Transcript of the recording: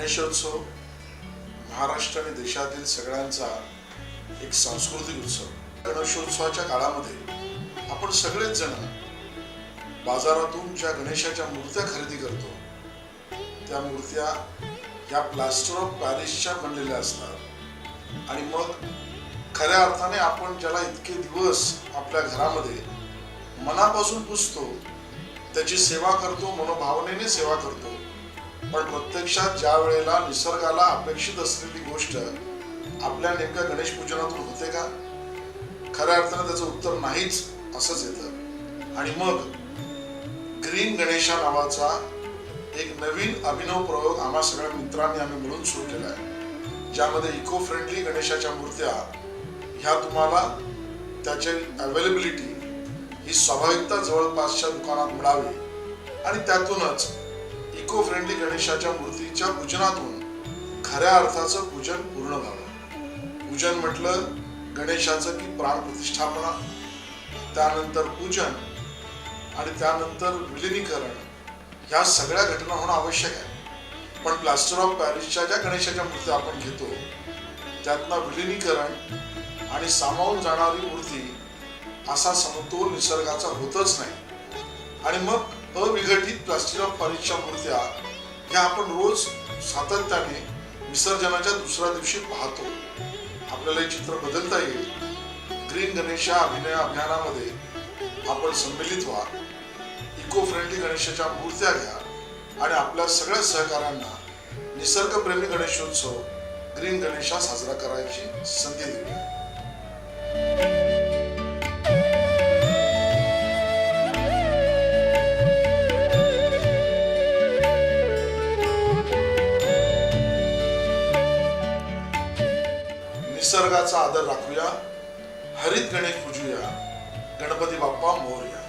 गणेशोत्सव महाराष्ट्र आणि देशातील सगळ्यांचा एक सांस्कृतिक उत्सव. गणेशोत्सवाच्या काळामध्ये आपण सगळेच जण बाजारातून ज्या गणेशाच्या मूर्त्या खरेदी करतो त्या मूर्त्या या प्लास्टर ऑफ पॅरिसच्या बनलेल्या असतात आणि मग खऱ्या अर्थाने आपण ज्याला इतके दिवस आपल्या घरामध्ये मनापासून पुजतो, त्याची सेवा करतो, मनोभावनेने सेवा करतो, पण प्रत्यक्षात ज्या वेळेला निसर्गाला अपेक्षित असलेली गोष्ट आपल्या नेमक्या गणेश पूजनातून होते का, खऱ्या अर्थाने त्याचं उत्तर नाहीच असंच येतं. आणि मग ग्रीन गणेशा नावाचा एक नवीन अभिनव प्रयोग आम्हा सगळ्या मित्रांनी आम्ही मिळून सुरू केला आहे, ज्यामध्ये इको फ्रेंडली गणेशाच्या मूर्त्या ह्या तुम्हाला त्याची अवेलेबिलिटी ही स्वाभाविकता जवळपासच्या दुकानात मिळावी आणि त्यातूनच इको फ्रेंडली गणेशाच्या मूर्तीच्या पूजनातून खऱ्या अर्थाचं पूजन पूर्ण व्हावं. पूजन म्हटलं गणेशाचं की प्राण प्रतिष्ठापना, त्यानंतर पूजन आणि त्यानंतर विलिनीकरण, ह्या सगळ्या घटना होणं आवश्यक आहे. पण प्लास्टर ऑफ पॅरिसच्या ज्या गणेशाच्या मूर्त्या आपण घेतो त्यातनं विलिनीकरण आणि सामावून जाणारी मूर्ती असा समतोल निसर्गाचा होतच नाही. आणि मग अविघटित प्लास्टर ऑफ पॅरिसच्या मूर्त्या ह्या आपण रोज सातत्याने विसर्जनाच्या दुसऱ्या दिवशी पाहतो. आपल्याला हे चित्र बदलता येईल. ग्रीन गणेशा अभियानामध्ये आपण सम्मिलित व्हा, इको फ्रेंडली गणेशाच्या मूर्त्या घ्या आणि आपल्या सगळ्या सहकाऱ्यांना निसर्गप्रेमी गणेशोत्सव ग्रीन गणेशा साजरा करायची संधी देऊया. निसर्गाचा आदर राखूया, हरित गणेश पूजूया, गणपती बाप्पा मोरया.